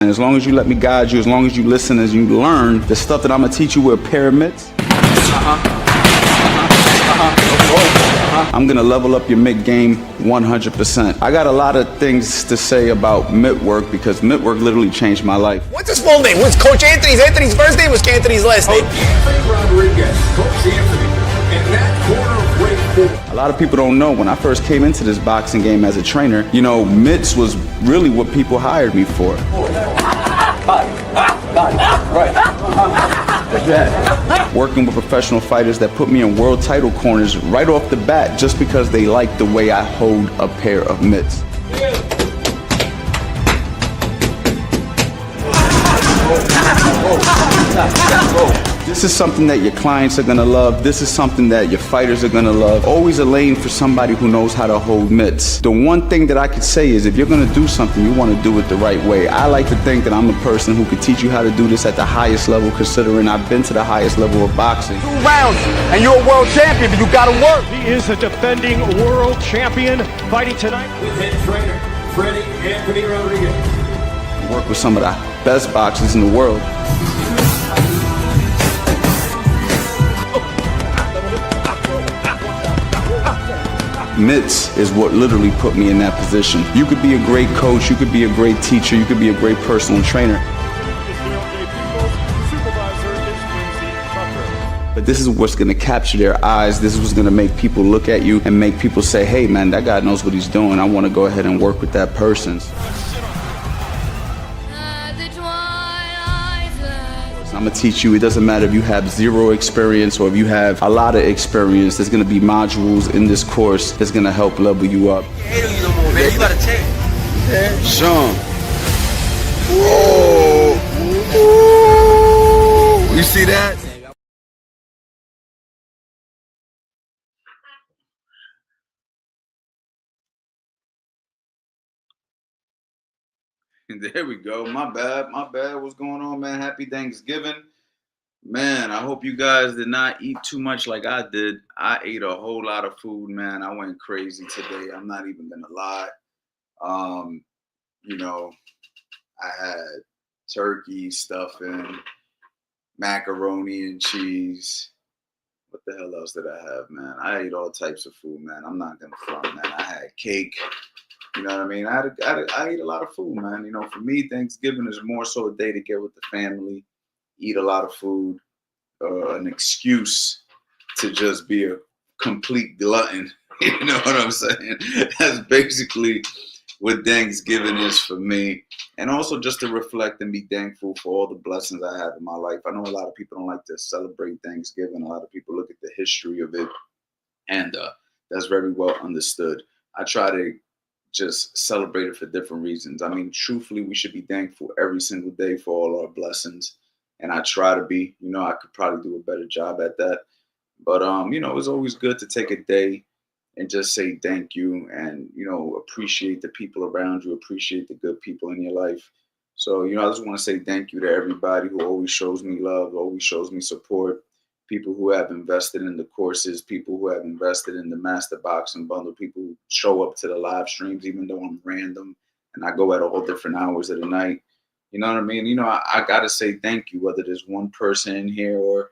And as long as you let me guide you, as long as you listen, as you learn the stuff that I'm gonna teach you with pyramids, I'm gonna level up your mitt game 100%. I got a lot of things to say about Mittwork because Mittwork literally changed my life. What's his full name? What's Coach Anthony's? Anthony's first name was Anthony's last name. Anthony Rodriguez, Coach Anthony, in that corner of weight 4. A lot of people don't know when I first came into this boxing game as a trainer, you know, mitts was really what people hired me for. Working with professional fighters that put me in world title corners right off the bat just because they like the way I hold a pair of mitts. This is something that your clients are gonna love. This is something that your fighters are gonna love. Always a lane for somebody who knows how to hold mitts. The one thing that I could say is if you're gonna do something, you wanna do it the right way. I like to think that I'm a person who could teach you how to do this at the highest level, considering I've been to the highest level of boxing. 2 rounds, and you're a world champion, but you gotta work. He is a defending world champion fighting tonight. With head trainer, Freddie Anthony Rodriguez. I work with some of the best boxers in the world. Mitts is what literally put me in that position. You could be a great coach, you could be a great teacher, you could be a great personal trainer. But this is what's gonna capture their eyes. This is what's gonna make people look at you and make people say, hey man, that guy knows what he's doing. I wanna go ahead and work with that person. I'm gonna teach you, it doesn't matter if you have 0 experience or if you have a lot of experience, there's gonna be modules in this course that's gonna help level you up. Man, you gotta change. Sean. Whoa. You see that? There we go. My bad. What's going on, man? Happy Thanksgiving. Man, I hope you guys did not eat too much like I did. I ate a whole lot of food, man. I went crazy today. I'm not even gonna lie. You know, I had turkey, stuffing, macaroni and cheese. What the hell else did I have, man? I ate all types of food, man. I'm not gonna front, man. I had cake. You know what I mean? I ate a lot of food, man. You know, for me, Thanksgiving is more so a day to get with the family, eat a lot of food, an excuse to just be a complete glutton. You know what I'm saying? That's basically what Thanksgiving is for me. And also just to reflect and be thankful for all the blessings I have in my life. I know a lot of people don't like to celebrate Thanksgiving. A lot of people look at the history of it, and that's very well understood. I try to just celebrate it for different reasons. I mean, truthfully, we should be thankful every single day for all our blessings. And I try to be, you know, I could probably do a better job at that. But, you know, it's always good to take a day and just say thank you and, you know, appreciate the people around you, appreciate the good people in your life. So, you know, I just want to say thank you to everybody who always shows me love, always shows me support. People who have invested in the courses, people who have invested in the Master Boxing Bundle, people who show up to the live streams, even though I'm random and I go at all different hours of the night. You know what I mean? You know, I got to say thank you, whether there's one person in here or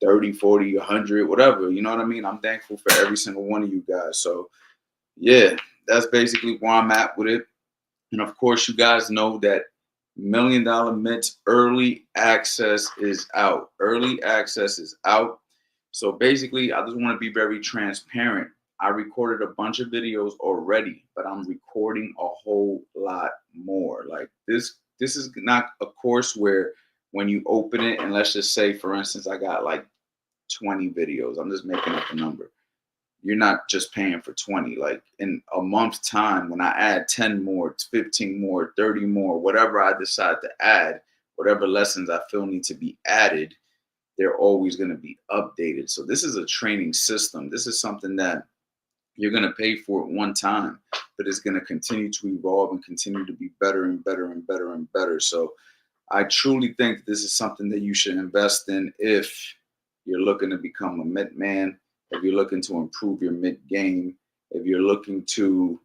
30, 40, 100, whatever. You know what I mean? I'm thankful for every single one of you guys. So, yeah, that's basically where I'm at with it. And, of course, you guys know that $1 Million Mitts early access is out. Early access is out. So basically, I just want to be very transparent. I recorded a bunch of videos already, but I'm recording a whole lot more. Like this is not a course where when you open it, and let's just say, for instance, I got like 20 videos. I'm just making up a number. You're not just paying for 20. Like in a month's time, when I add 10 more, 15 more, 30 more, whatever I decide to add, whatever lessons I feel need to be added, they're always going to be updated. So this is a training system. This is something that you're going to pay for at one time, but it's going to continue to evolve and continue to be better and better and better and better. So I truly think this is something that you should invest in if you're looking to become a mitt man, if you're looking to improve your mitt game, if you're looking to,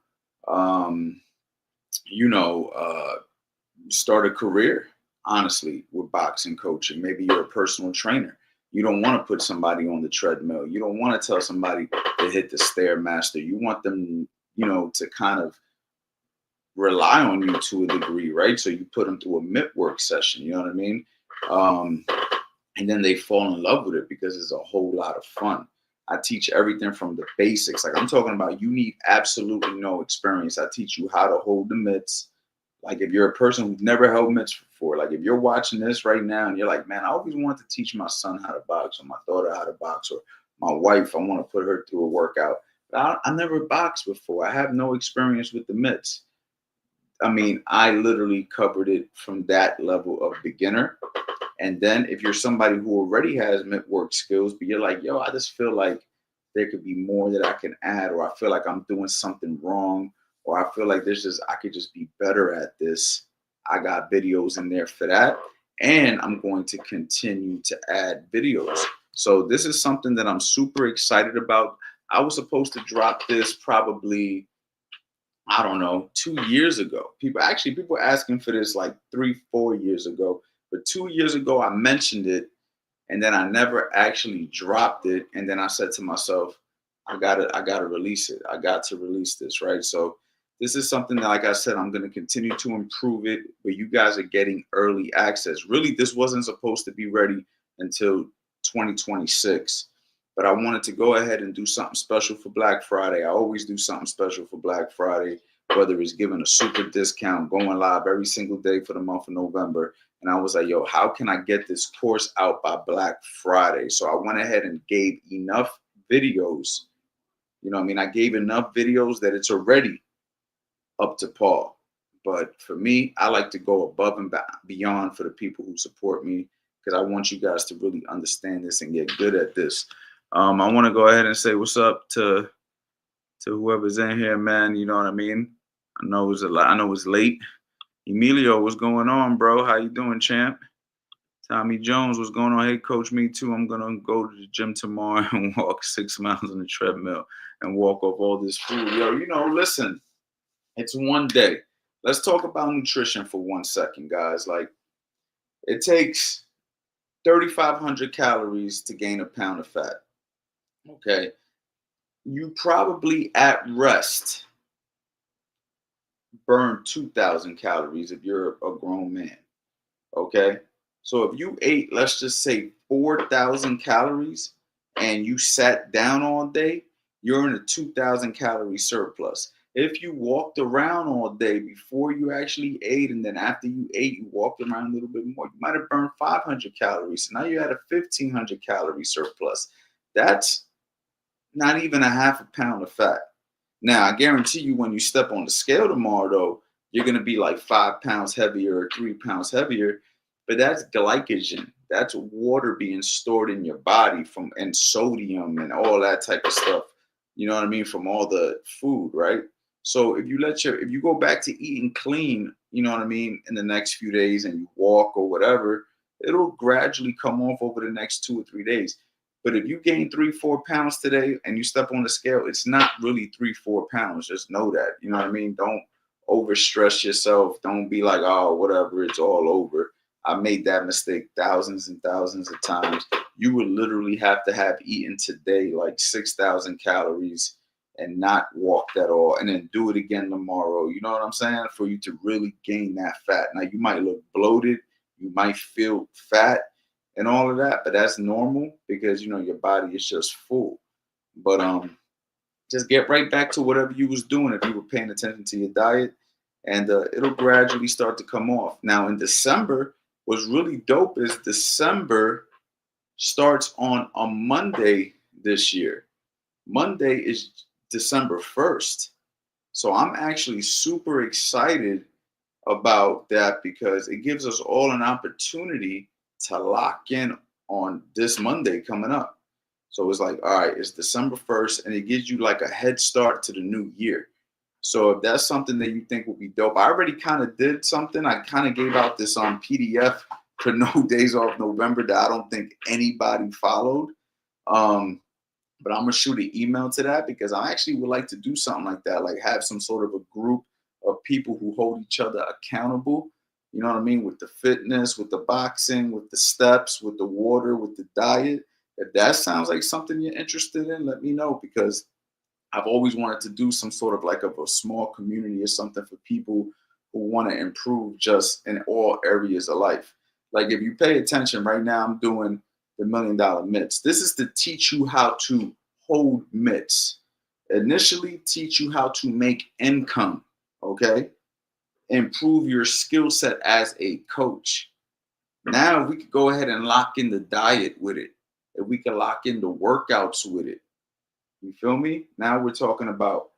start a career, honestly, with boxing coaching. Maybe you're a personal trainer. You don't want to put somebody on the treadmill. You don't want to tell somebody to hit the Stairmaster. You want them, to kind of rely on you to a degree, right? So you put them through a Mittwork session, you know what I mean? And then they fall in love with it because it's a whole lot of fun. I teach everything from the basics. Like I'm talking about, you need absolutely no experience. I teach you how to hold the mitts. Like if you're a person who's never held mitts before, like if you're watching this right now and you're like, man, I always wanted to teach my son how to box, or my daughter how to box, or my wife, I want to put her through a workout. But I never boxed before. I have no experience with the mitts. I mean, I literally covered it from that level of beginner. And then if you're somebody who already has Mittwork skills, but you're like, yo, I just feel like there could be more that I can add, or I feel like I'm doing something wrong, or I feel like I could just be better at this. I got videos in there for that. And I'm going to continue to add videos. So this is something that I'm super excited about. I was supposed to drop this probably, I don't know, 2 years ago. People were asking for this like 3-4 years ago. But 2 years ago, I mentioned it, and then I never actually dropped it. And then I said to myself, I gotta release it. I got to release this, right? So this is something that, like I said, I'm going to continue to improve it, but you guys are getting early access. Really, this wasn't supposed to be ready until 2026. But I wanted to go ahead and do something special for Black Friday. I always do something special for Black Friday, whether it's giving a super discount, going live every single day for the month of November. And I was like, yo, how can I get this course out by Black Friday? So I went ahead and gave enough videos. You know what I mean? I gave enough videos that it's already up to par. But for me, I like to go above and beyond for the people who support me, because I want you guys to really understand this and get good at this. I want to go ahead and say what's up to whoever's in here, man. You know what I mean? I know it's a lot. I know it's late. Emilio, what's going on, bro? How you doing, champ? Tommy Jones, what's going on? Hey, coach, me too. I'm gonna go to the gym tomorrow and walk 6 miles on the treadmill and walk off all this food. Yo, listen, it's one day. Let's talk about nutrition for 1 second, guys. Like, it takes 3,500 calories to gain a pound of fat. Okay, you probably at rest burn 2,000 calories if you're a grown man. Okay, so if you ate, let's just say 4,000 calories and you sat down all day, you're in a 2,000 calorie surplus. If you walked around all day before you actually ate, and then after you ate, you walked around a little bit more, you might have burned 500 calories. So now you had a 1,500 calorie surplus. That's not even a half a pound of fat. Now, I guarantee you when you step on the scale tomorrow, though, you're going to be like 5 pounds heavier or 3 pounds heavier. But that's glycogen. That's water being stored in your body and sodium and all that type of stuff. You know what I mean? From all the food, right? So if you go back to eating clean, you know what I mean, in the next few days, and you walk or whatever, it'll gradually come off over the next 2 or 3 days. But if you gain 3-4 pounds today and you step on the scale, it's not really 3-4 pounds. Just know that. You know what I mean? Don't overstress yourself. Don't be like, oh, whatever, it's all over. I made that mistake thousands and thousands of times. You would literally have to have eaten today like 6,000 calories and not walked at all, and then do it again tomorrow. You know what I'm saying? For you to really gain that fat. Now, you might look bloated. You might feel fat and all of that, but that's normal because, your body is just full. But just get right back to whatever you was doing if you were paying attention to your diet, and it'll gradually start to come off. Now, in December, what's really dope is December starts on a Monday this year. Monday is December 1st. So I'm actually super excited about that because it gives us all an opportunity to lock in on this Monday coming up. So it's like, all right, it's December 1st, and it gives you like a head start to the new year. So if that's something that you think would be dope, I already kind of did something. I kind of gave out this PDF for No Days Off November that I don't think anybody followed. But I'm going to shoot an email to that because I actually would like to do something like that, like have some sort of a group of people who hold each other accountable. You know what I mean? With the fitness, with the boxing, with the steps, with the water, with the diet. If that sounds like something you're interested in, let me know, because I've always wanted to do some sort of like of a small community or something for people who want to improve just in all areas of life. Like if you pay attention right now, I'm doing the $1 Million Mitts. This is to teach you how to hold mitts. Initially, teach you how to make income. Okay, improve your skill set as a coach. Now we could go ahead and lock in the diet with it. If we can lock in the workouts with it. You feel me? Now we're talking about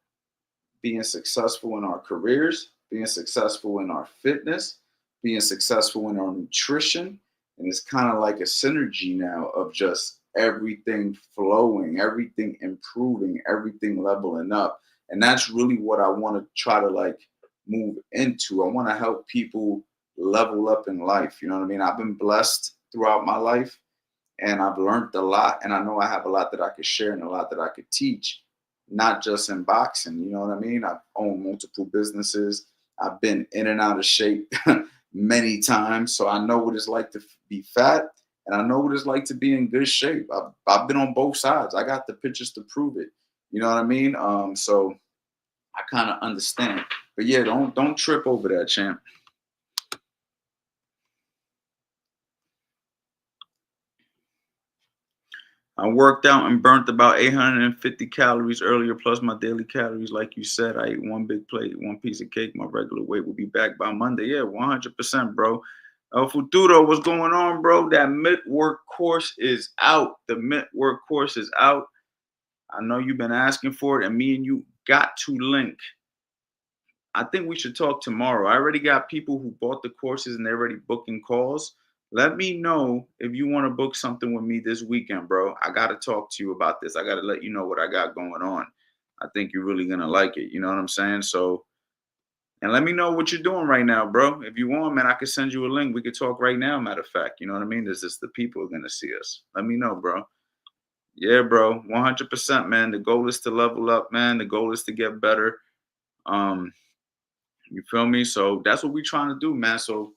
being successful in our careers, being successful in our fitness, being successful in our nutrition. And it's kind of like a synergy now of just everything flowing, everything improving, everything leveling up. And that's really what I want to try to like move into. I want to help people level up in life. You know what I mean? I've been blessed throughout my life and I've learned a lot. And I know I have a lot that I could share and a lot that I could teach, not just in boxing. You know what I mean? I've owned multiple businesses. I've been in and out of shape many times. So I know what it's like to be fat and I know what it's like to be in good shape. I've been on both sides. I got the pictures to prove it. You know what I mean? So I kind of understand. But yeah, don't trip over that, champ. I worked out and burnt about 850 calories earlier, plus my daily calories. Like you said, I ate one big plate, one piece of cake. My regular weight will be back by Monday. Yeah, 100%, bro. Futuro, what's going on, bro? That Mittwork course is out. The Mittwork course is out. I know you've been asking for it, and me and you got to link. I think we should talk tomorrow. I already got people who bought the courses and they're already booking calls. Let me know if you want to book something with me this weekend, bro. I got to talk to you about this. I got to let you know what I got going on. I think you're really going to like it. You know what I'm saying? So, and let me know what you're doing right now, bro. If you want, man, I could send you a link. We could talk right now, matter of fact. You know what I mean? There's just the people are going to see us. Let me know, bro. Yeah, bro. 100%, man. The goal is to level up, man. The goal is to get better. You feel me? So that's what we're trying to do, man. So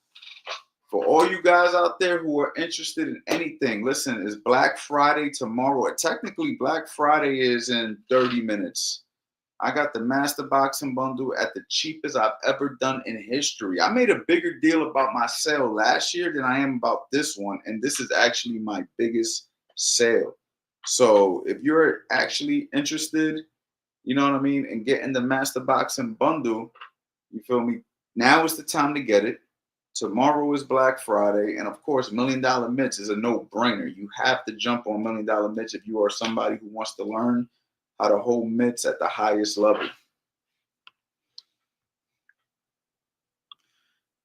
for all you guys out there who are interested in anything, listen, it's Black Friday tomorrow. Technically, Black Friday is in 30 minutes. I got the Master Boxing Bundle at the cheapest I've ever done in history. I made a bigger deal about my sale last year than I am about this one. And this is actually my biggest sale. So if you're actually interested, you know what I mean, in getting the Master Boxing Bundle, you feel me? Now is the time to get it. Tomorrow is Black Friday. And of course, $1 Million Mitts is a no-brainer. You have to jump on $1 Million Mitts if you are somebody who wants to learn how to hold mitts at the highest level.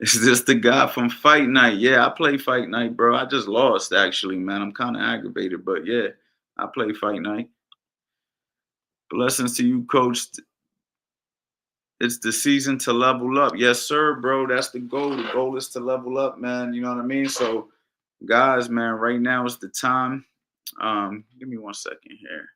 Is this the guy from Fight Night? Yeah, I play Fight Night, bro. I just lost, actually, man. I'm kind of aggravated, but yeah, I play Fight Night. Blessings to you, Coach. It's the season to level up. Yes, sir, bro. That's the goal. The goal is to level up, man. You know what I mean? So, guys, man, right now is the time. Give me 1 second here.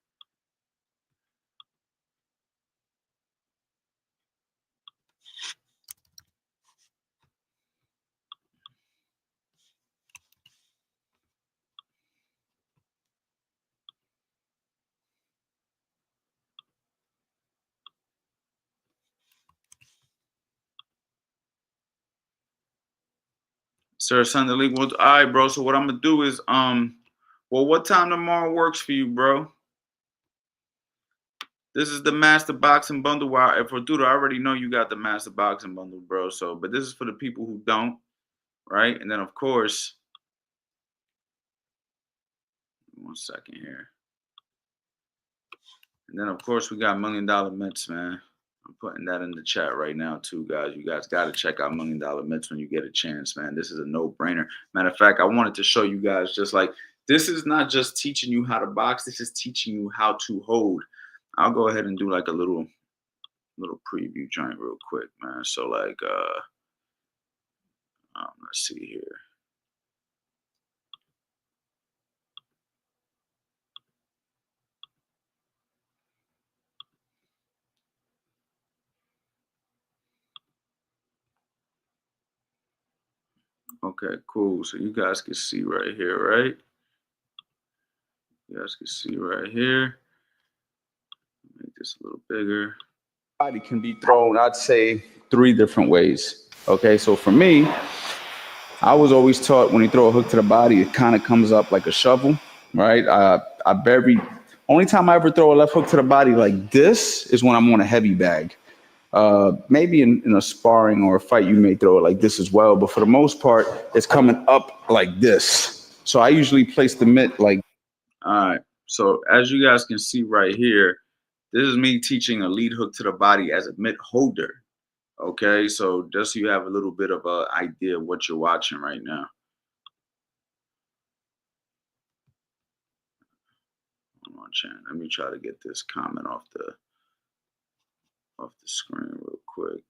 Sir, Sunday League. Well, all right, bro. So what I'm gonna do is, well, what time tomorrow works for you, bro? This is the Master Boxing Bundle. For Duda, I already know you got the Master Boxing Bundle, bro. So, but this is for the people who don't, right? And then, of course, 1 second here. And then, of course, we got $1 Million Mitts, man. I'm putting that in the chat right now, too, guys. You guys got to check out $1 Million Mitts when you get a chance, man. This is a no-brainer. Matter of fact, I wanted to show you guys just like, this is not just teaching you how to box. This is teaching you how to hold. I'll go ahead and do like a little preview joint real quick, man. So like, let's see here. Okay, cool. So you guys can see right here, right? You guys can see right here. Make this a little bigger. Body can be thrown, I'd say, 3 different ways. Okay, so for me, I was always taught when you throw a hook to the body, it kind of comes up like a shovel, right? Only time I ever throw a left hook to the body like this is when I'm on a heavy bag. Maybe in a sparring or a fight, you may throw it like this as well. But for the most part, it's coming up like this. So I usually place the mitt like. All right. So as you guys can see right here, this is me teaching a lead hook to the body as a mitt holder. Okay. So just so you have a little bit of an idea of what you're watching right now. Hold on, Chan. Let me try to get this comment off the screen real quick.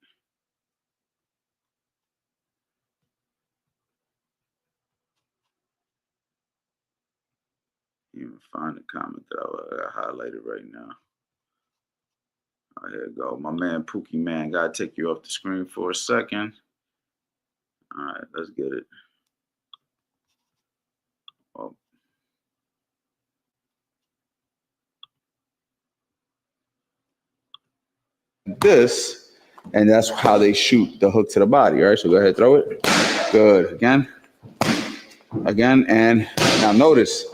Even find the comment that I highlighted right now. Oh, here we go. My man Pookie Man, gotta take you off the screen for a second. All right, let's get it. Oh. This, and that's how they shoot the hook to the body. All right, so go ahead, throw it. Good. Again, and now notice,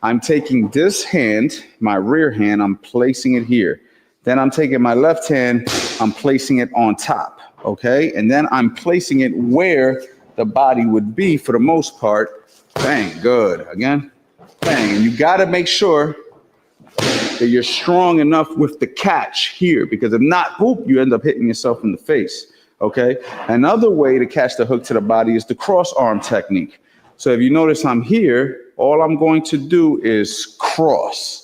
I'm taking this hand, my rear hand, I'm placing it here. Then I'm taking my left hand, I'm placing it on top, okay? And then I'm placing it where the body would be for the most part. Bang, good. Again, bang. And you gotta make sure that you're strong enough with the catch here, because if not, whoop, you end up hitting yourself in the face, okay? Another way to catch the hook to the body is the cross arm technique. So if you notice I'm here, all I'm going to do is cross.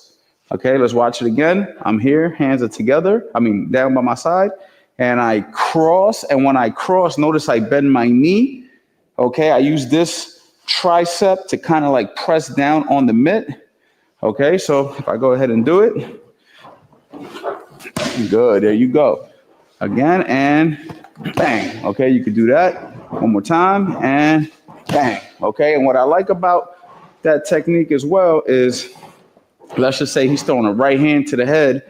Okay, let's watch it again. I'm here, hands are together. Down by my side, and I cross. And when I cross, notice I bend my knee. Okay, I use this tricep to kind of like press down on the mitt. Okay, so if I go ahead and do it, good, there you go. Again, and bang. Okay, you could do that one more time, and bang. Okay, and what I like about that technique as well is, let's just say he's throwing a right hand to the head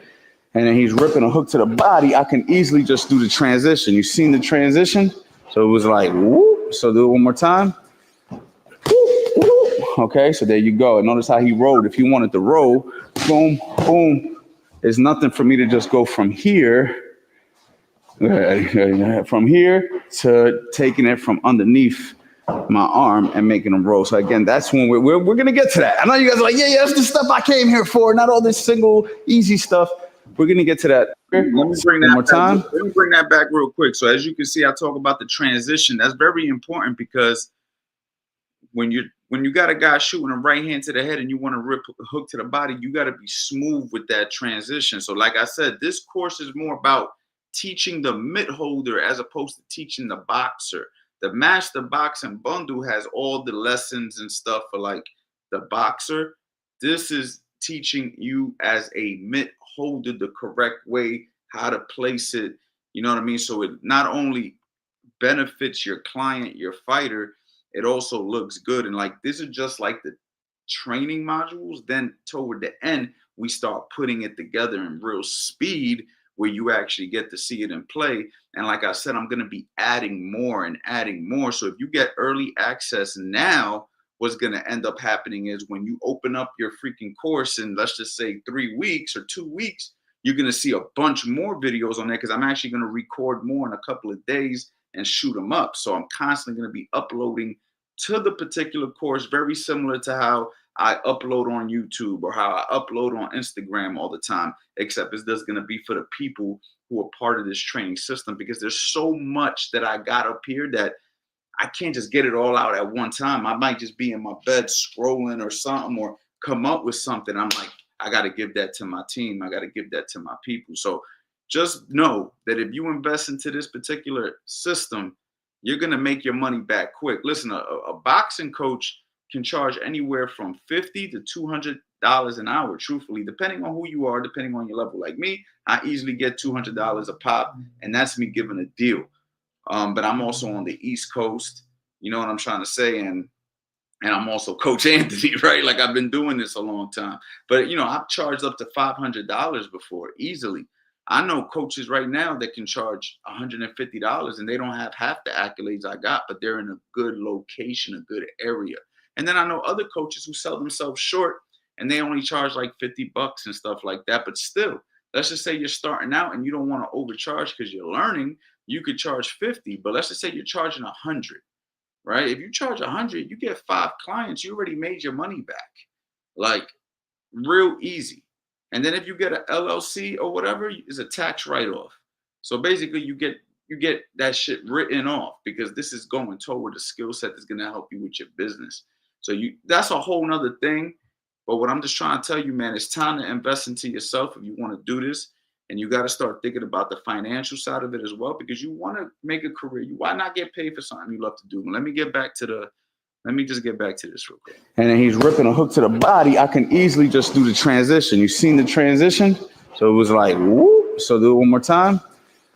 and then he's ripping a hook to the body. I can easily just do the transition. You've seen the transition? So it was like, whoop. So do it one more time. Whoop, whoop. Okay, so there you go. And notice how he rolled. If you wanted to roll, boom, boom. There's nothing for me to just go from here to taking it from underneath my arm and making them roll. So again, that's when we're gonna get to that. I know you guys are like, yeah, that's the stuff I came here for, not all this single easy stuff. We're gonna get to that. Let me bring that one more time. Let me bring that back real quick. So as you can see, I talk about the transition. That's very important, because when you got a guy shooting a right hand to the head and you want to rip a hook to the body, you got to be smooth with that transition. So like I said, this course is more about teaching the mitt holder as opposed to teaching the boxer. The Master Boxing Bundle has all the lessons and stuff for like the boxer. This is teaching you as a mitt holder the correct way, how to place it. You know what I mean? So it not only benefits your client, your fighter, it also looks good. And like, this is just like the training modules. Then toward the end, we start putting it together in real speed, where you actually get to see it in play. And like I said, I'm going to be adding more and adding more. So if you get early access now, what's going to end up happening is when you open up your freaking course in, let's just say 3 weeks or 2 weeks, you're going to see a bunch more videos on there, because I'm actually going to record more in a couple of days and shoot them up. So I'm constantly going to be uploading to the particular course, very similar to how I upload on YouTube or how I upload on Instagram all the time, except it's just going to be for the people who are part of this training system, because there's so much that I got up here that I can't just get it all out at one time. I might just be in my bed scrolling or something, or come up with something. I'm like, I got to give that to my team. I got to give that to my people. So just know that if you invest into this particular system, you're going to make your money back quick. Listen, a boxing coach can charge anywhere from $50 to $200 an hour, truthfully, depending on who you are, depending on your level. Like me, I easily get $200 a pop, and that's me giving a deal. But I'm also on the East Coast. You know what I'm trying to say? And I'm also Coach Anthony, right? Like I've been doing this a long time. But you know, I've charged up to $500 before easily. I know coaches right now that can charge $150 and they don't have half the accolades I got, but they're in a good location, a good area. And then I know other coaches who sell themselves short and they only charge like $50 and stuff like that. But still, let's just say you're starting out and you don't want to overcharge because you're learning. You could charge 50, but let's just say you're charging 100. Right? If you charge 100, you get 5 clients, you already made your money back. Like real easy. And then if you get an LLC or whatever, it's a tax write-off. So basically you get that shit written off because this is going toward a skill set that's going to help you with your business. So that's a whole nother thing. But what I'm just trying to tell you, man, it's time to invest into yourself if you want to do this. And you got to start thinking about the financial side of it as well, because you want to make a career. Why not get paid for something you love to do? Let me just get back to this real quick. And then he's ripping a hook to the body. I can easily just do the transition. You seen the transition? So it was like, whoop. So do it one more time.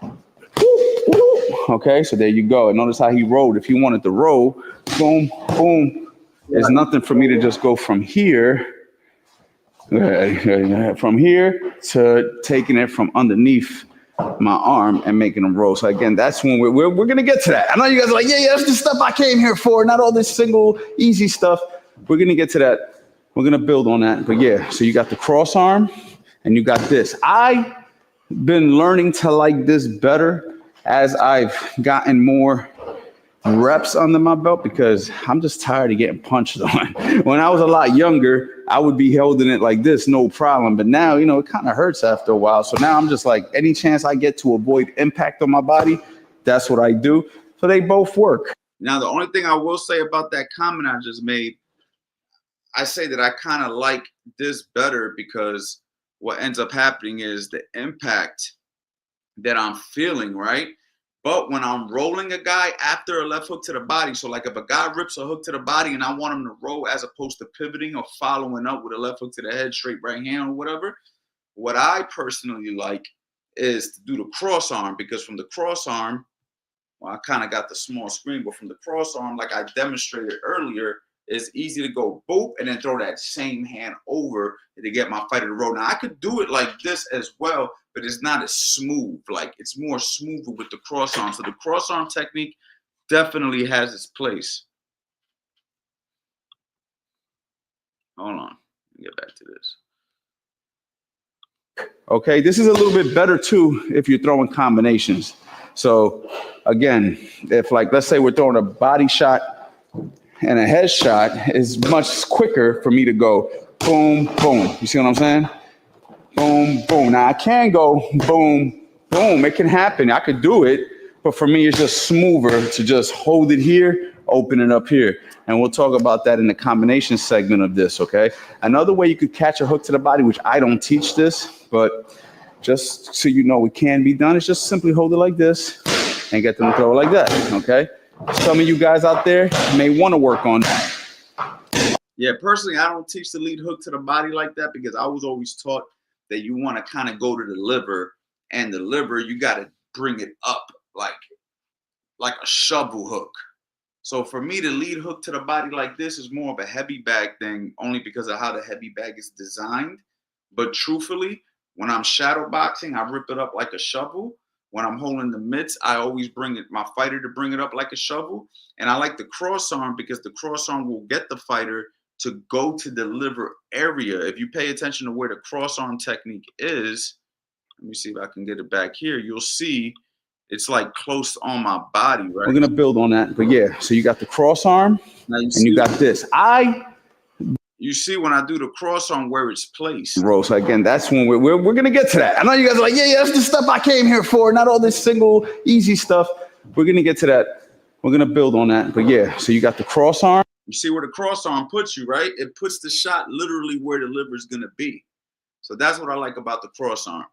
Whoop, whoop. Okay, so there you go. And notice how he rolled. If he wanted to roll, boom, boom. There's nothing for me to just go from here. From here to taking it from underneath my arm and making them roll. So again, that's when we're going to get to that. I know you guys are like, yeah, that's the stuff I came here for, not all this single easy stuff. We're going to get to that. We're going to build on that. But yeah, so you got the cross arm and you got this. I've been learning to like this better as I've gotten more reps under my belt because I'm just tired of getting punched on. When I was a lot younger, I would be holding it like this, no problem. But now, you know, it kind of hurts after a while. So now I'm just like, any chance I get to avoid impact on my body, that's what I do. So they both work. Now, the only thing I will say about that comment I just made, I say that I kind of like this better because what ends up happening is the impact that I'm feeling, right? But when I'm rolling a guy after a left hook to the body, so like if a guy rips a hook to the body and I want him to roll as opposed to pivoting or following up with a left hook to the head, straight right hand or whatever, what I personally like is to do the cross arm, because from the cross arm, well, I kind of got the small screen, but from the cross arm, like I demonstrated earlier, it's easy to go boop and then throw that same hand over to get my fighter to roll. Now I could do it like this as well, but it's not as smooth. Like it's more smoother with the cross arm. So the cross arm technique definitely has its place. Hold on, let me get back to this. Okay, this is a little bit better too if you're throwing combinations. So again, if like, let's say we're throwing a body shot and a head shot, is much quicker for me to go boom, boom. You see what I'm saying? Boom, boom. Now I can go boom, boom. It can happen. I could do it. But for me, it's just smoother to just hold it here, open it up here. And we'll talk about that in the combination segment of this, okay? Another way you could catch a hook to the body, which I don't teach this, but just so you know it can be done, is just simply hold it like this and get them to throw it like that, okay? Some of you guys out there may want to work on that. Yeah, personally, I don't teach the lead hook to the body like that because I was always taught that you want to kind of go to the liver, and the liver, you got to bring it up like a shovel hook. So for me, the lead hook to the body like this is more of a heavy bag thing, only because of how the heavy bag is designed. But truthfully, when I'm shadow boxing, I rip it up like a shovel. When I'm holding the mitts, I always bring it, my fighter to bring it up like a shovel. And I like the cross arm because the cross arm will get the fighter to go to the liver area. If you pay attention to where the cross arm technique is, let me see if I can get it back here. You'll see it's like close on my body, right? We're going to build on that. But yeah, so you got the cross arm and you got this. You see when I do the cross arm where it's placed. Roll. So again, that's when we're going to get to that. I know you guys are like, yeah, that's the stuff I came here for, not all this single easy stuff. We're going to get to that. We're going to build on that. But yeah, so you got the cross arm. You see where the cross arm puts you, right? It puts the shot literally where the liver is going to be. So that's what I like about the cross arm.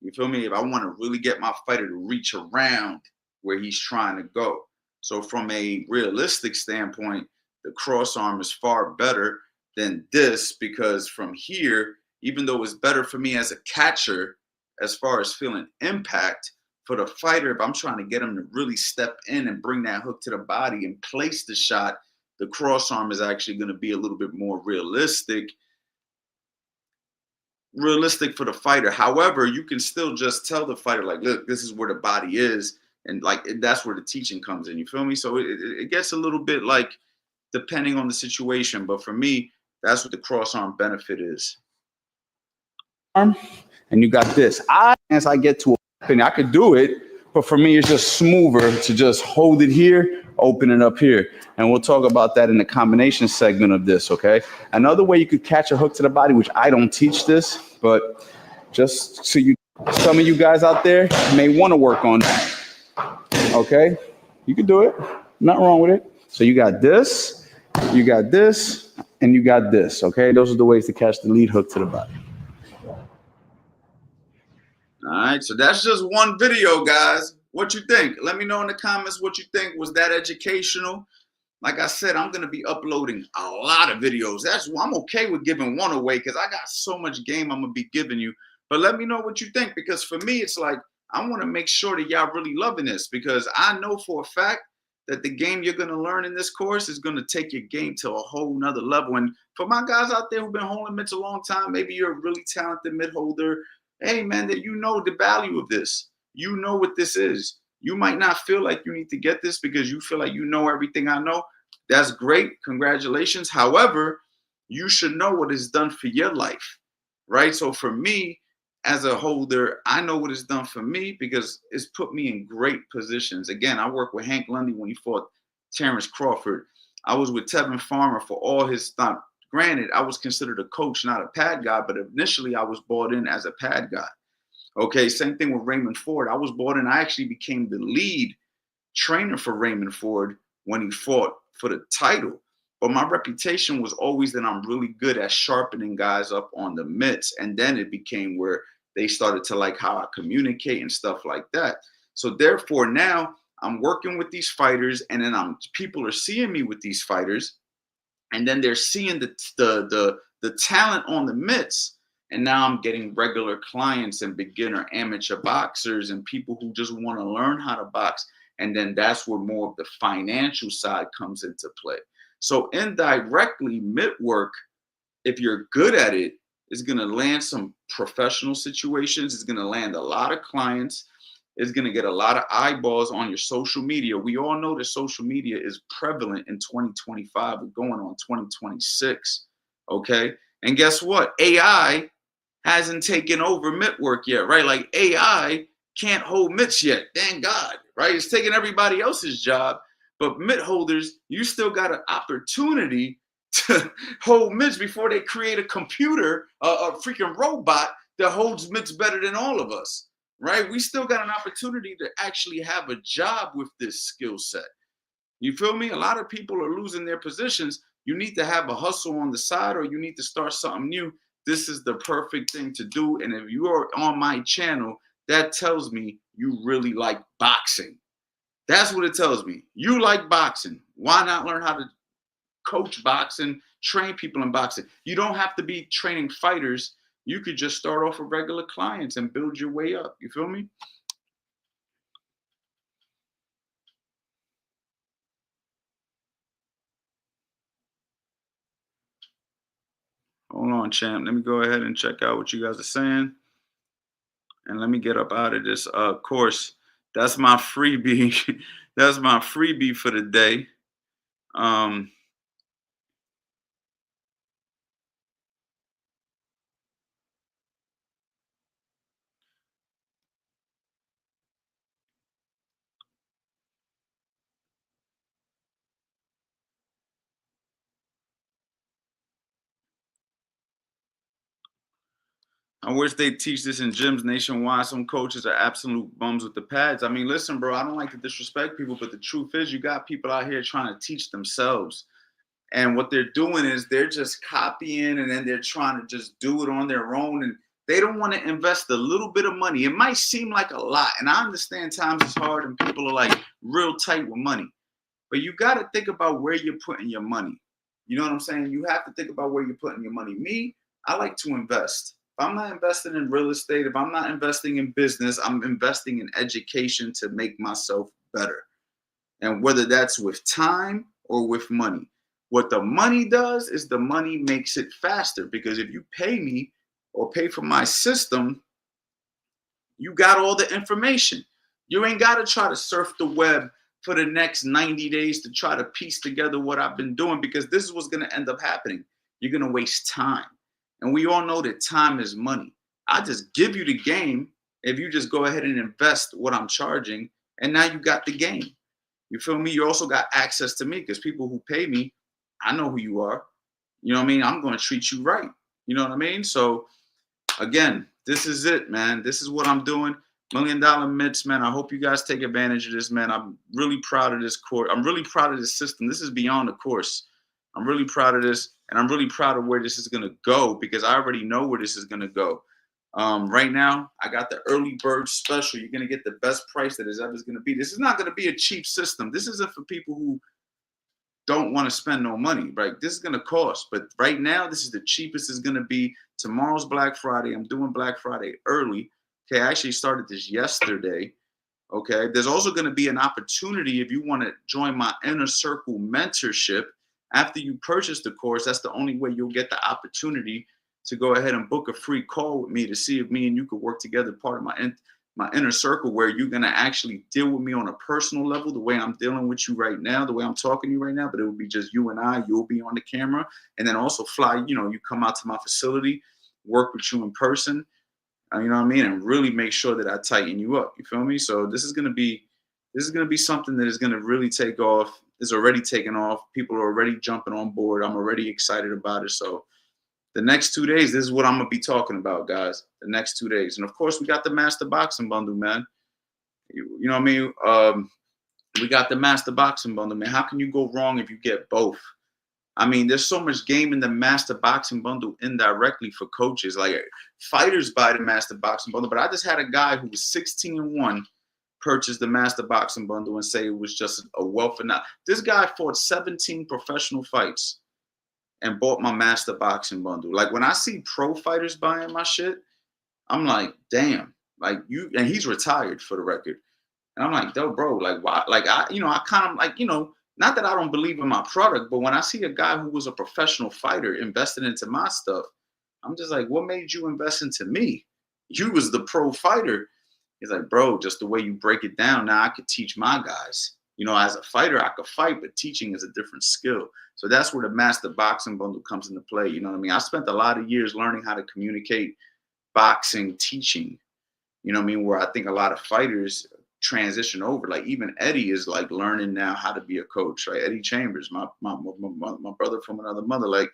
You feel me? If I want to really get my fighter to reach around where he's trying to go. So from a realistic standpoint, the cross arm is far better than this, because from here, even though it's better for me as a catcher, as far as feeling impact, for the fighter, if I'm trying to get him to really step in and bring that hook to the body and place the shot, the cross arm is actually going to be a little bit more realistic for the fighter. However, you can still just tell the fighter, like, look, this is where the body is. And like, that's where the teaching comes in. You feel me? So it gets a little bit like depending on the situation. But for me, that's what the cross arm benefit is. And you got this. As I get to a weapon, I could do it, but for me, it's just smoother to just hold it here, open it up here. And we'll talk about that in the combination segment of this, okay? Another way you could catch a hook to the body, which I don't teach this, but just so you, some of you guys out there may want to work on that, okay? You can do it. Nothing wrong with it. So you got this, and you got this, okay? Those are the ways to catch the lead hook to the body. All right, so that's just one video, guys. What you think? Let me know in the comments what you think. Was that educational? Like I said, I'm going to be uploading a lot of videos. I'm okay with giving one away because I got so much game I'm going to be giving you. But let me know what you think, because for me, it's like I want to make sure that y'all really loving this, because I know for a fact that the game you're going to learn in this course is going to take your game to a whole nother level. And for my guys out there who've been holding mitts a long time, maybe you're a really talented mitt holder. Hey, man, that you know the value of this. You know what this is. You might not feel like you need to get this because you feel like you know everything I know. That's great. Congratulations. However, you should know what it's done for your life, right? So for me, as a holder, I know what it's done for me because it's put me in great positions. Again, I worked with Hank Lundy when he fought Terrence Crawford. I was with Tevin Farmer for all his stuff. Granted, I was considered a coach, not a pad guy, but initially I was brought in as a pad guy. Okay, same thing with Raymond Ford. I was brought in. I actually became the lead trainer for Raymond Ford when he fought for the title. But my reputation was always that I'm really good at sharpening guys up on the mitts. And then it became where they started to like how I communicate and stuff like that. So therefore now I'm working with these fighters, and then people are seeing me with these fighters. And then they're seeing the talent on the mitts. And now I'm getting regular clients and beginner amateur boxers and people who just want to learn how to box. And then that's where more of the financial side comes into play. So indirectly, Mittwork, if you're good at it, is going to land some professional situations. It's going to land a lot of clients. It's going to get a lot of eyeballs on your social media. We all know that social media is prevalent in 2025. We're going on 2026, okay? And guess what? AI hasn't taken over Mittwork yet, right? Like AI can't hold mitts yet, thank God, right? It's taking everybody else's job. But mitt holders, you still got an opportunity to hold mitts before they create a computer, a freaking robot that holds mitts better than all of us. Right? We still got an opportunity to actually have a job with this skill set. You feel me? A lot of people are losing their positions. You need to have a hustle on the side, or you need to start something new. This is the perfect thing to do. And if you are on my channel, that tells me you really like boxing. That's what it tells me. You like boxing. Why not learn how to coach boxing, train people in boxing? You don't have to be training fighters. You could just start off with regular clients and build your way up. You feel me? Hold on, champ. Let me go ahead and check out what you guys are saying. And let me get up out of this course. That's my freebie. That's my freebie for the day. I wish they teach this in gyms nationwide. Some coaches are absolute bums with the pads. I mean, listen, bro, I don't like to disrespect people, but the truth is you got people out here trying to teach themselves. And what they're doing is they're just copying, and then they're trying to just do it on their own. And they don't want to invest a little bit of money. It might seem like a lot. And I understand times is hard and people are like real tight with money. But you got to think about where you're putting your money. You know what I'm saying? You have to think about where you're putting your money. Me, I like to invest. I'm not investing in real estate, if I'm not investing in business, I'm investing in education to make myself better. And whether that's with time or with money. What the money does is the money makes it faster, because if you pay me or pay for my system, you got all the information. You ain't got to try to surf the web for the next 90 days to try to piece together what I've been doing, because this is what's going to end up happening. You're going to waste time. And we all know that time is money. I just give you the game if you just go ahead and invest what I'm charging, and now you got the game. You feel me? You also got access to me, because people who pay me, I know who you are. You know what I mean? I'm going to treat you right. You know what I mean? So again, this is it, man. This is what I'm doing. $1 Million Mitts, man. I hope you guys take advantage of this, man. I'm really proud of this course. I'm really proud of this system. This is beyond the course. I'm really proud of this, and I'm really proud of where this is going to go, because I already know where this is going to go. Right now, I got the early bird special. You're going to get the best price that is ever going to be. This is not going to be a cheap system. This isn't for people who don't want to spend no money, right? This is going to cost. But right now, this is the cheapest it's going to be. Tomorrow's Black Friday. I'm doing Black Friday early. Okay, I actually started this yesterday. Okay, there's also going to be an opportunity if you want to join my Inner Circle mentorship. After you purchase the course, that's the only way you'll get the opportunity to go ahead and book a free call with me to see if me and you could work together, part of my inner circle, where you're going to actually deal with me on a personal level, the way I'm dealing with you right now, the way I'm talking to you right now, but it will be just you and I. You'll be on the camera, and then also fly, you come out to my facility, work with you in person, you know what I mean, and really make sure that I tighten you up. You feel me? So this is going to be something that is going to really take off. It's already taken off. People are already jumping on board. I'm already excited about it. So the next 2 days, this is what I'm going to be talking about, guys. The next 2 days. And of course, we got the Master Boxing Bundle, man. You know what I mean? We got the Master Boxing Bundle, man. How can you go wrong if you get both? I mean, there's so much game in the Master Boxing Bundle indirectly for coaches. Like, fighters buy the Master Boxing Bundle, but I just had a guy who was 16-1 purchase the Master Boxing Bundle and say it was just a wealth of knowledge. This guy fought 17 professional fights and bought my Master Boxing Bundle. Like, when I see pro fighters buying my shit, I'm like, damn. Like, and he's retired, for the record. And I'm like, yo, bro, like, why? Like, I kind of like, not that I don't believe in my product, but when I see a guy who was a professional fighter invested into my stuff, I'm just like, what made you invest into me? You was the pro fighter. He's like, bro, just the way you break it down, now I could teach my guys. As a fighter, I could fight, but teaching is a different skill. So that's where the Master Boxing Bundle comes into play. You know what I mean? I spent a lot of years learning how to communicate boxing, teaching. You know what I mean? Where I think a lot of fighters transition over. Like, even Eddie is like learning now how to be a coach, right? Eddie Chambers, my brother from another mother, like,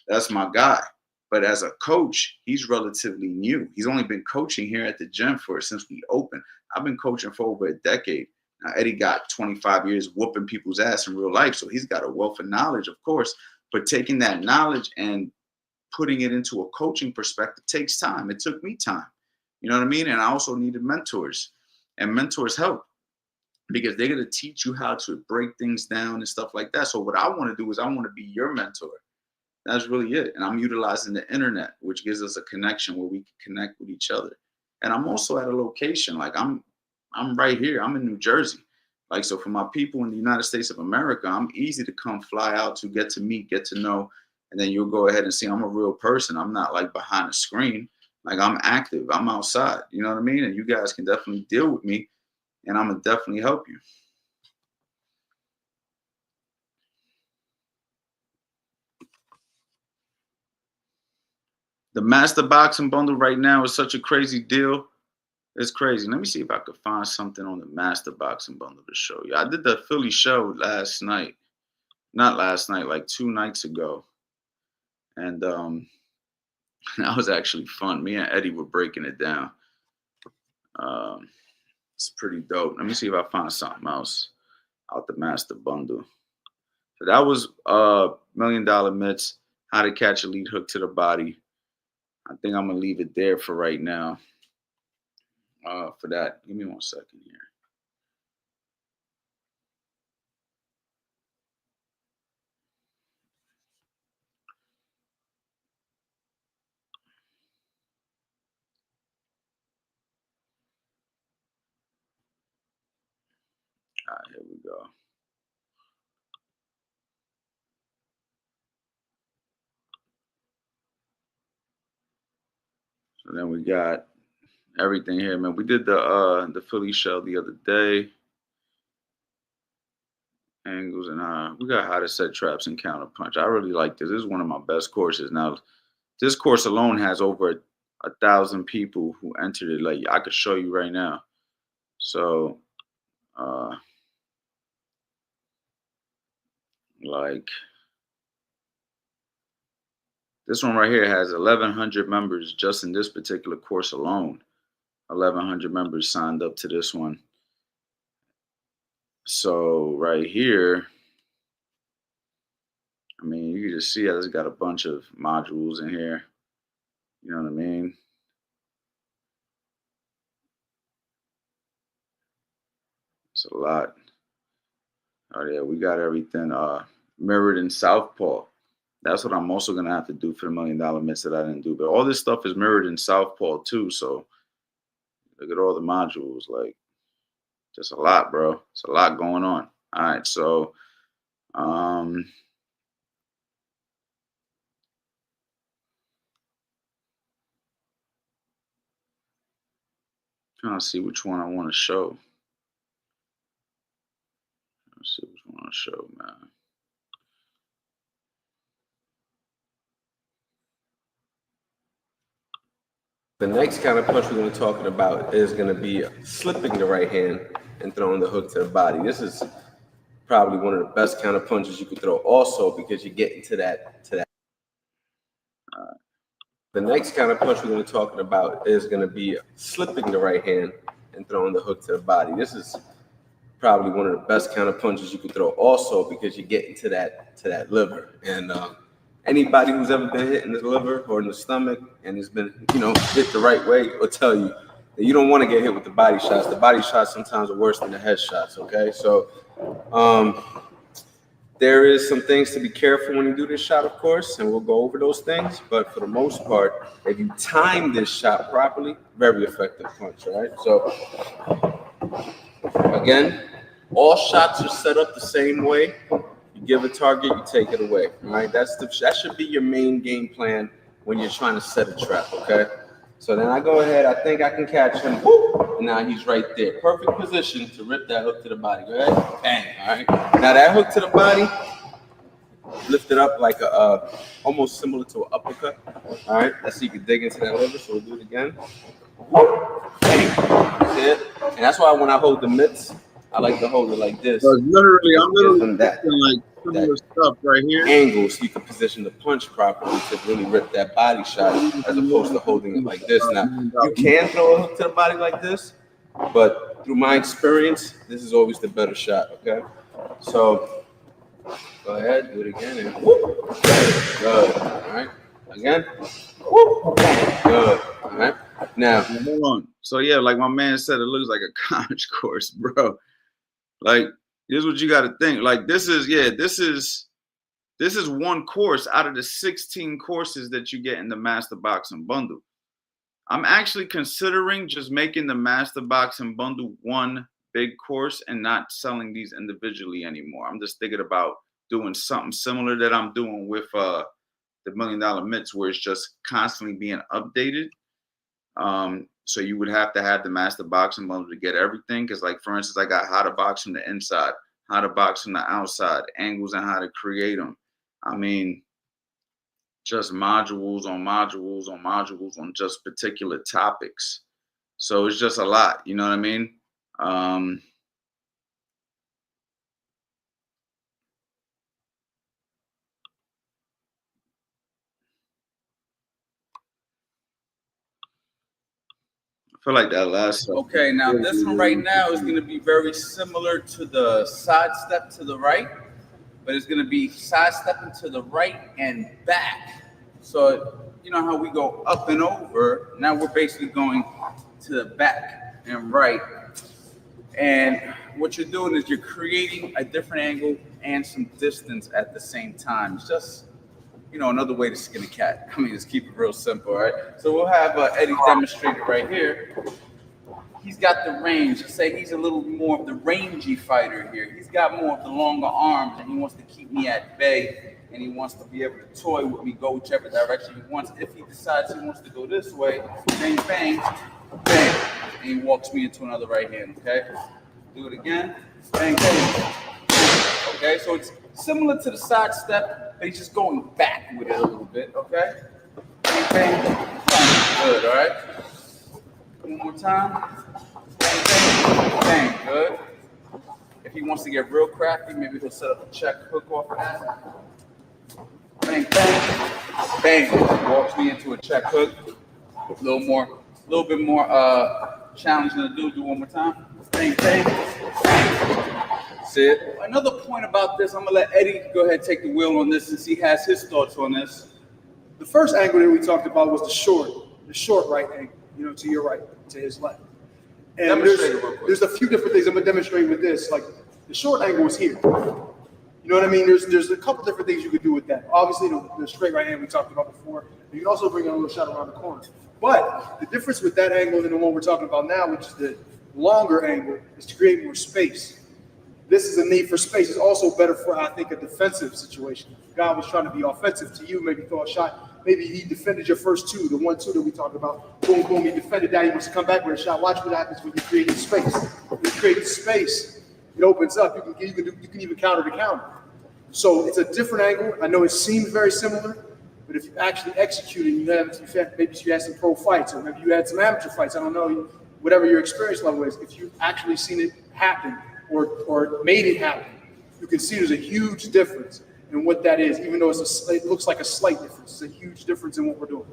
that's my guy. But as a coach, he's relatively new. He's only been coaching here at the gym since we opened. I've been coaching for over a decade. Now, Eddie got 25 years whooping people's ass in real life, so he's got a wealth of knowledge, of course. But taking that knowledge and putting it into a coaching perspective takes time. It took me time. You know what I mean? And I also needed mentors. And mentors help, because they're going to teach you how to break things down and stuff like that. So what I want to do is I want to be your mentor. That's really it. And I'm utilizing the internet, which gives us a connection where we can connect with each other. And I'm also at a location. Like, I'm right here. I'm in New Jersey. Like, so for my people in the United States of America, I'm easy to come fly out to, get to meet, get to know. And then you'll go ahead and see I'm a real person. I'm not like behind a screen. Like, I'm active. I'm outside. You know what I mean? And you guys can definitely deal with me, and I'm going to definitely help you. The Master Boxing Bundle right now is such a crazy deal. It's crazy. Let me see if I could find something on the Master Boxing Bundle to show you. I did the Philly show last night. Not last night, like 2 nights ago. And that was actually fun. Me and Eddie were breaking it down. It's pretty dope. Let me see if I find something else out the Master Bundle. So that was $1 Million Mitts, how to catch a lead hook to the body. I think I'm going to leave it there for right now. For that, give me 1 second here. All right, here we go. So then we got everything here, man. We did the Philly shell the other day. Angles and we got how to set traps and counter punch. I really like this. This is one of my best courses. Now, this course alone has over 1,000 people who entered it. Like I could show you right now. So, like this one right here has 1,100 members just in this particular course alone. 1,100 members signed up to this one. So right here, I mean, you can just see it's got a bunch of modules in here. You know what I mean? It's a lot. Oh yeah, we got everything mirrored in Southpaw. That's what I'm also gonna have to do for the $1 Million Mitts that I didn't do. But all this stuff is mirrored in Southpaw too. So look at all the modules. Like, just a lot, bro. It's a lot going on. All right, so trying to see which one I want to show. Let's see which one I want to show, man. The next kind of punch we're going to be talking about is going to be slipping the right hand and throwing the hook to the body. This is probably one of the best kind of punches you could throw also because you get into that. The next kind of punch we're going to be talking about is going to be slipping the right hand and throwing the hook to the body. This is probably one of the best kind of punches you could throw also because you get into that liver. And anybody who's ever been hit in the liver or in the stomach and has been, hit the right way will tell you that you don't want to get hit with the body shots. The body shots sometimes are worse than the head shots, okay? So there is some things to be careful when you do this shot, of course, and we'll go over those things. But for the most part, if you time this shot properly, very effective punch, all right? So again, all shots are set up the same way. You give a target, you take it away. All right, that should be your main game plan when you're trying to set a trap. Okay, so then I go ahead. I think I can catch him. Whoop, and now he's right there, perfect position to rip that hook to the body. Go ahead, bang. All right, now that hook to the body, lift it up like almost similar to an uppercut. All right, let's see if you can dig into that liver. So we'll do it again. Whoop, bang. That's it. And that's why when I hold the mitts, I like to hold it like this. So I'm literally that like similar stuff right here. Angle so you can position the punch properly to really rip that body shot as opposed to holding it like this. Now, you can throw a hook to the body like this, but through my experience, this is always the better shot, okay? So go ahead, do it again. And whoop. Good. All right. Again. Whoop. Good. All right. Now, hold on. So yeah, like my man said, it looks like a college course, bro. Like, here's what you got to think. Like, this is one course out of the 16 courses that you get in the Master Boxing Bundle. I'm actually considering just making the Master Boxing Bundle one big course and not selling these individually anymore. I'm just thinking about doing something similar that I'm doing with the $1 Million Mitts, where it's just constantly being updated. So you would have to have the Master Boxing Bundle to get everything. Because, like, for instance, I got how to box from the inside, how to box from the outside, angles and how to create them. I mean, just modules on modules on modules on just particular topics. So it's just a lot, you know what I mean? I feel like that last. Okay, now this one right now is going to be very similar to the side step to the right, but it's going to be side stepping to the right and back. So you know how we go up and over. Now we're basically going to the back and right. And what you're doing is you're creating a different angle and some distance at the same time. It's just, another way to skin a cat. I mean, just keep it real simple, right? So we'll have Eddie demonstrate it right here. he's got the range. Let's say he's a little more of the rangy fighter here. He's got more of the longer arms, and he wants to keep me at bay, and he wants to be able to toy with me, go whichever direction he wants. If he decides he wants to go this way, bang, bang, bang, and he walks me into another right hand, okay? Do it again, bang, bang. Okay, so it's similar to the side step, but he's just going back with it a little bit, okay? Bang, bang, bang. Good, all right? One more time. Bang, bang, bang, good. If he wants to get real crafty, maybe he'll set up a check hook off of that. Bang, bang, bang. Walks me into a check hook. A little bit more challenging to do. Do one more time. Bang, bang, bang. See it? Another point about this, I'm gonna let Eddie go ahead and take the wheel on this since he has his thoughts on this. The first angle that we talked about was the short right angle, to your right, to his left. And there's a few different things I'm gonna demonstrate with this. Like the short angle is here. You know what I mean? There's a couple different things you could do with that. Obviously, the straight right hand we talked about before. You can also bring in a little shot around the corner. But the difference with that angle and the one we're talking about now, which is the longer angle, is to create more space. This is a need for space. It's also better for, I think, a defensive situation. If God was trying to be offensive to you, maybe throw a shot. Maybe he defended your first two, the 1-2 that we talked about. Boom, boom, he defended that. He wants to come back with a shot. Watch what happens when you create space. When you create space, it opens up. You can even counter to counter. So it's a different angle. I know it seems very similar, but if you actually execute it, maybe you had some pro fights, or maybe you had some amateur fights. I don't know, whatever your experience level is. If you've actually seen it happen, or made it happen, you can see there's a huge difference in what that is, even though it looks like a slight difference. It's a huge difference in what we're doing.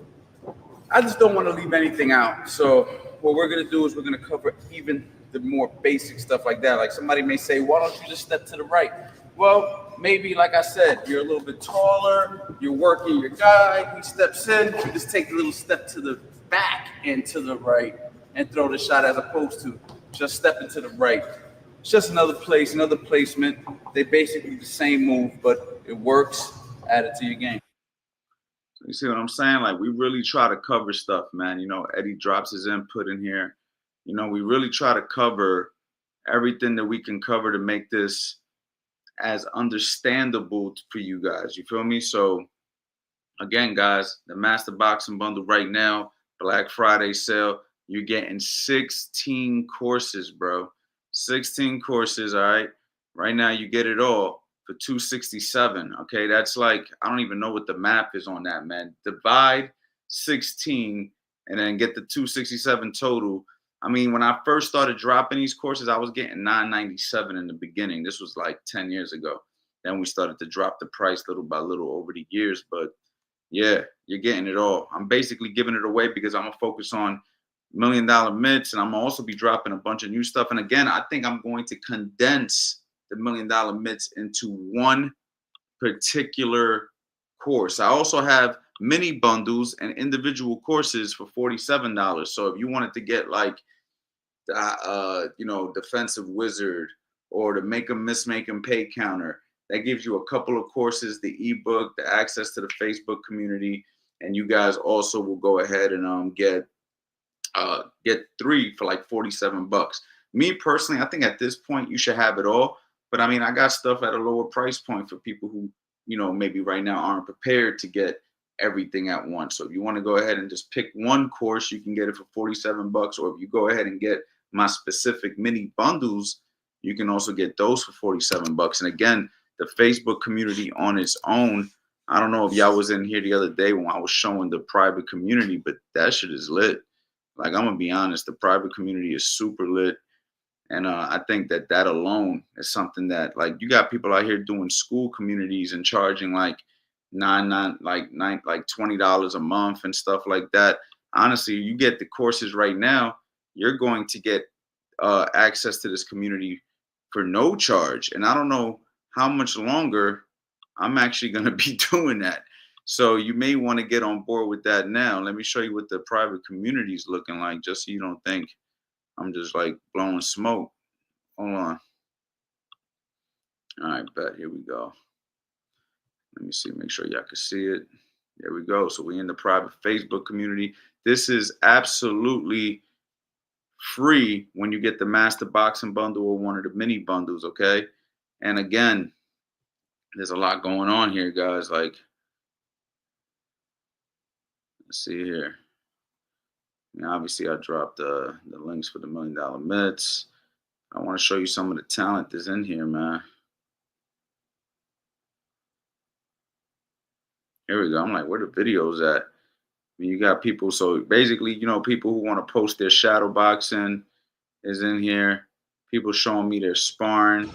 I just don't want to leave anything out. So what we're going to do is we're going to cover even the more basic stuff like that. Like somebody may say, why don't you just step to the right? Well, maybe, like I said, you're a little bit taller, you're working your guy, he steps in, you just take a little step to the back and to the right and throw the shot as opposed to just stepping to the right. It's just another place, another placement. They basically the same move, but it works. Add it to your game. So you see what I'm saying? Like, we really try to cover stuff, man. Eddie drops his input in here. We really try to cover everything that we can cover to make this as understandable for you guys. You feel me? So, again, guys, the Master Boxing Bundle right now, Black Friday sale, you're getting 16 courses, bro. 16 courses, all right? Right now, you get it all for $267, okay? That's like, I don't even know what the math is on that, man. Divide 16 and then get the $267 total. I mean, when I first started dropping these courses, I was getting $997 in the beginning. This was like 10 years ago. Then we started to drop the price little by little over the years. But yeah, you're getting it all. I'm basically giving it away because I'm going to focus on $1 Million Mitts, and I'm gonna also be dropping a bunch of new stuff. And again, I think I'm going to condense the $1 Million Mitts into one particular course. I also have mini bundles and individual courses for $47. So if you wanted to get like defensive wizard or to make them miss, make them pay counter, that gives you a couple of courses, the ebook, the access to the Facebook community, and you guys also will go ahead and get 3 for like $47. Me personally, I think at this point you should have it all. But I mean, I got stuff at a lower price point for people who, maybe right now aren't prepared to get everything at once. So if you want to go ahead and just pick one course, you can get it for $47. Or if you go ahead and get my specific mini bundles, you can also get those for $47. And again, the Facebook community on its own, I don't know if y'all was in here the other day when I was showing the private community, but that shit is lit. Like, I'm gonna be honest, the private community is super lit, and I think that alone is something that, like, you got people out here doing school communities and charging like $20 a month and stuff like that. Honestly, you get the courses right now, you're going to get access to this community for no charge, and I don't know how much longer I'm actually gonna be doing that. So you may want to get on board with that now. Let me show you what the private community is looking like, just so you don't think I'm just like blowing smoke. Hold on. All right, bet. Here we go. Let me see, make sure y'all can see it. There we go. So we're in the private Facebook community. This is absolutely free when you get the Master Boxing Bundle or one of the mini bundles, okay? And again, there's a lot going on here, guys. Like, let's see here. Obviously, I dropped the links for the $1 Million Mitts. I want to show you some of the talent that's in here, man. Here we go. I'm like, where the videos at? I mean, you got people. So basically, people who want to post their shadow boxing is in here. People showing me their sparring.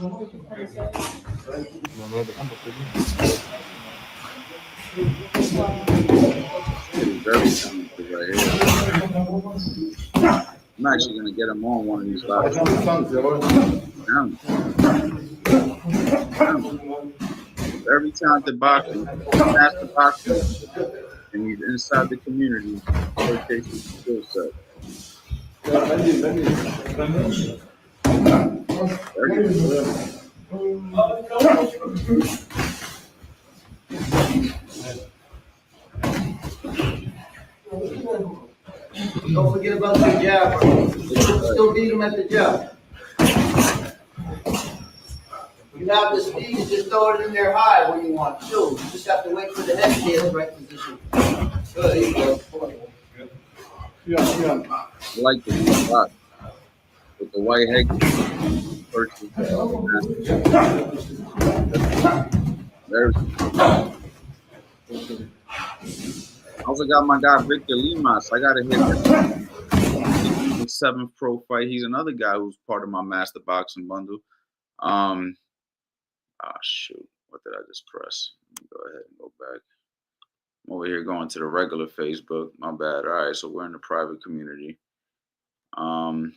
Very talented right here. I'm actually gonna get him on one of these live. Very talented boxer, master boxer, and he's inside the community showcasing his skill set. Don't forget about the jab, bro. Still beat him at the jab. You have the speed, you just throw it in there high when you want to. You just have to wait for the head to be in the right position. Good, there you go. I like the spot with the white head. There's I also got my guy Victor Limas. I gotta hit him. His 7th pro fight. He's another guy who's part of my Master Boxing Bundle. Shoot, what did I just press? Let me go ahead and go back. I'm over here going to the regular Facebook. My bad. All right, so we're in the private community. Telling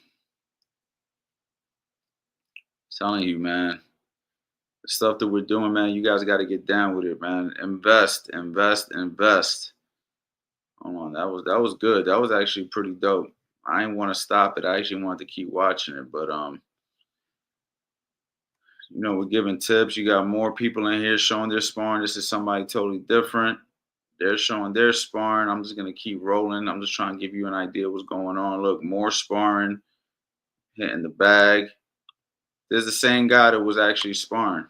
you, man, the stuff that we're doing, man, you guys got to get down with it, man. Invest. Hold on, that was good. That was actually pretty dope. I didn't want to stop it. I actually wanted to keep watching it, but we're giving tips. You got more people in here showing their sparring. This is somebody totally different. They're showing their sparring. I'm just gonna keep rolling. I'm just trying to give you an idea of what's going on. Look, more sparring, hitting the bag. There's the same guy that was actually sparring.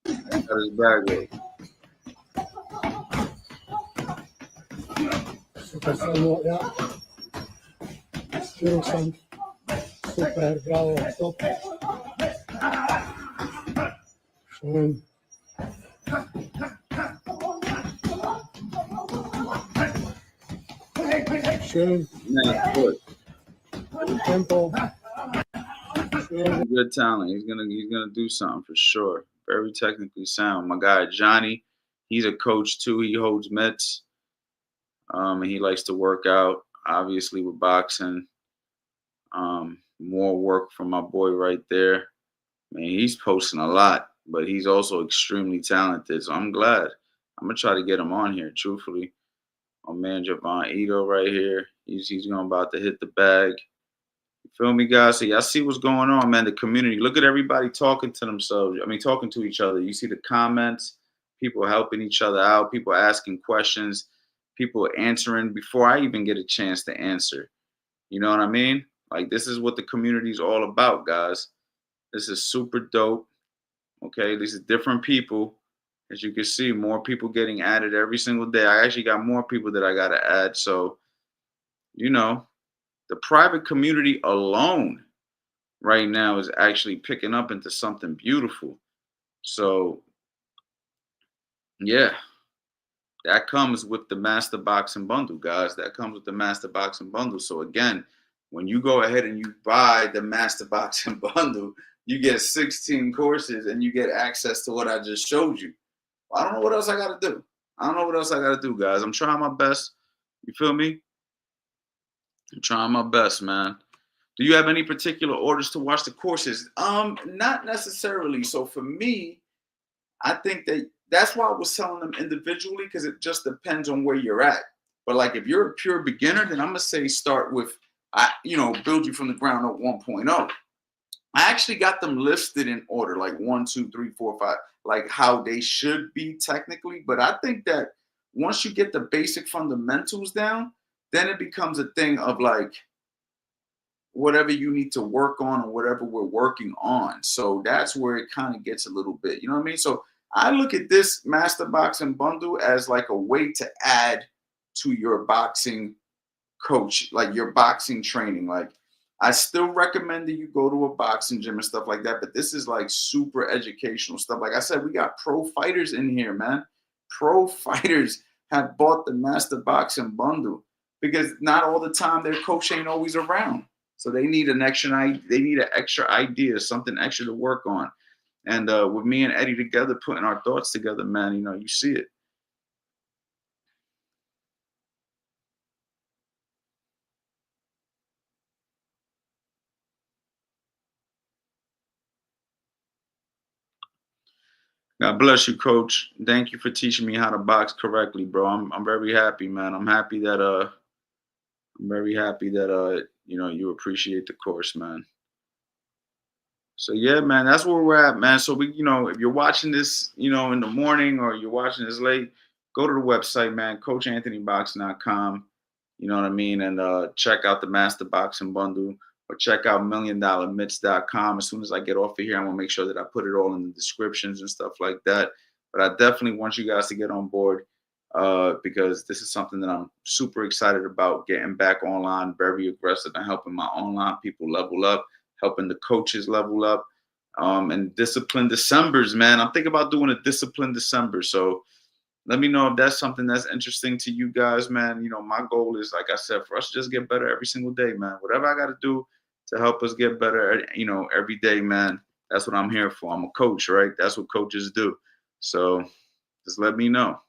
Got his bag weight. Super bravo, top. Schön. Schön. Good. Tempo. Good talent. He's gonna do something for sure. Very technically sound. My guy Johnny, he's a coach too. He holds mitts. And he likes to work out, obviously, with boxing. More work from my boy right there. Man, he's posting a lot, but he's also extremely talented. So I'm glad. I'm gonna try to get him on here, truthfully. My man Javon Ito right here. He's about to hit the bag. You feel me, guys? So y'all see what's going on, man. The community. Look at everybody talking to themselves. Talking to each other. You see the comments, people helping each other out, people asking questions, people answering before I even get a chance to answer. You know what I mean? Like, this is what the community is all about, guys. This is super dope. Okay, these are different people. As you can see, more people getting added every single day. I actually got more people that I got to add. So, the private community alone right now is actually picking up into something beautiful. So, yeah, that comes with the Master Boxing Bundle, guys. That comes with the Master Boxing Bundle. So, again, when you go ahead and you buy the Master Boxing Bundle, you get 16 courses and you get access to what I just showed you. I don't know what else I got to do. Guys. I'm trying my best. You feel me? I'm trying my best, man. Do you have any particular orders to watch the courses? Not necessarily. So for me, I think that's why I was selling them individually, because it just depends on where you're at. But like, if you're a pure beginner, then I'm gonna say start with, build you from the ground up 1.0. I actually got them listed in order, like 1, 2, 3, 4, 5, like how they should be technically. But I think that once you get the basic fundamentals down, then it becomes a thing of like, whatever you need to work on or whatever we're working on. So that's where it kind of gets a little bit, you know what I mean? So I look at this Master Boxing Bundle as like a way to add to your boxing coach, like your boxing training. Like, I still recommend that you go to a boxing gym and stuff like that, but this is like super educational stuff. Like I said, we got pro fighters in here, man. Pro fighters have bought the Master Boxing Bundle because not all the time their coach ain't always around. So they need an extra idea, something extra to work on. And with me and Eddie together, putting our thoughts together, man, you know, you see it. God bless you, Coach. Thank you for teaching me how to box correctly, bro. I'm very happy, man. I'm very happy that you know, you appreciate the course, man. So yeah, man, that's where we're at, man. So we, you know, if you're watching this, you know, in the morning or you're watching this late, go to the website, man, CoachAnthonyBoxing.com. You know what I mean? And check out the Master Boxing Bundle, or check out milliondollarmitts.com. As soon as I get off of here, I'm gonna make sure that I put it all in the descriptions and stuff like that. But I definitely want you guys to get on board because this is something that I'm super excited about, getting back online, very aggressive, and helping my online people level up, helping the coaches level up, and Discipline Decembers, man. I'm thinking about doing a Discipline December. So let me know if that's something that's interesting to you guys, man. You know, my goal is, like I said, for us to just get better every single day, man. Whatever I got to do to help us get better, you know, every day, man. That's what I'm here for. I'm a coach, right? That's what coaches do. So just let me know.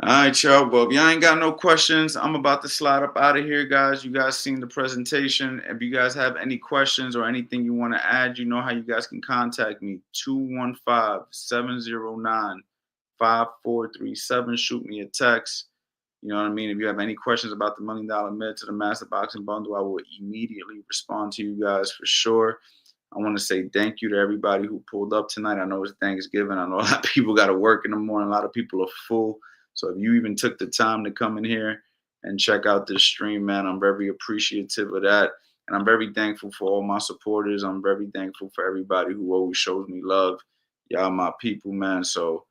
All right, y'all. Well, if y'all ain't got no questions, I'm about to slide up out of here, guys. You guys seen the presentation. If you guys have any questions or anything you want to add, you know how you guys can contact me. 215-709-5437. Shoot me a text. You know what I mean? If you have any questions about the $1 Million Mitts or the Master Boxing Bundle, I will immediately respond to you guys for sure. I want to say thank you to everybody who pulled up tonight. I know it's Thanksgiving. I know a lot of people got to work in the morning. A lot of people are full. So if you even took the time to come in here and check out this stream, man, I'm very appreciative of that. And I'm very thankful for all my supporters. I'm very thankful for everybody who always shows me love. Y'all my people, man. So,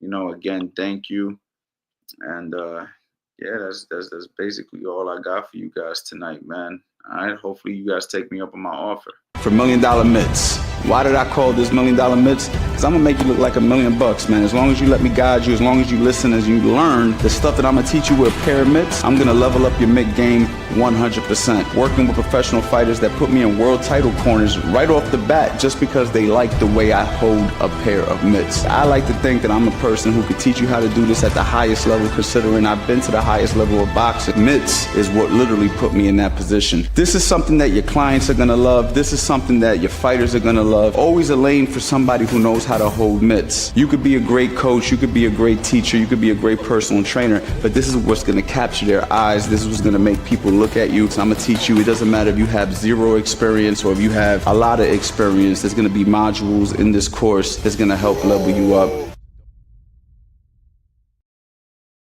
you know, again, thank you. And yeah, that's basically all I got for you guys tonight, man. All right, hopefully you guys take me up on my offer. For $1 Million Mitts. Why did I call this $1 Million Mitts? Because I'm gonna make you look like $1 million bucks, man. As long as you let me guide you, as long as you listen, as you learn the stuff that I'm gonna teach you with a pair of mitts, I'm gonna level up your mitt game 100%. Working with professional fighters that put me in world title corners right off the bat just because they like the way I hold a pair of mitts. I like to think that I'm a person who could teach you how to do this at the highest level, considering I've been to the highest level of boxing. Mitts is what literally put me in that position. This is something that your clients are gonna love. This is something that your fighters are gonna love. Always a lane for somebody who knows how to hold mitts. You could be a great coach, you could be a great teacher, you could be a great personal trainer, but this is what's gonna capture their eyes. This is what's gonna make people look at you. So I'm gonna teach you. It doesn't matter if you have zero experience or if you have a lot of experience. There's gonna be modules in this course that's gonna help level you up.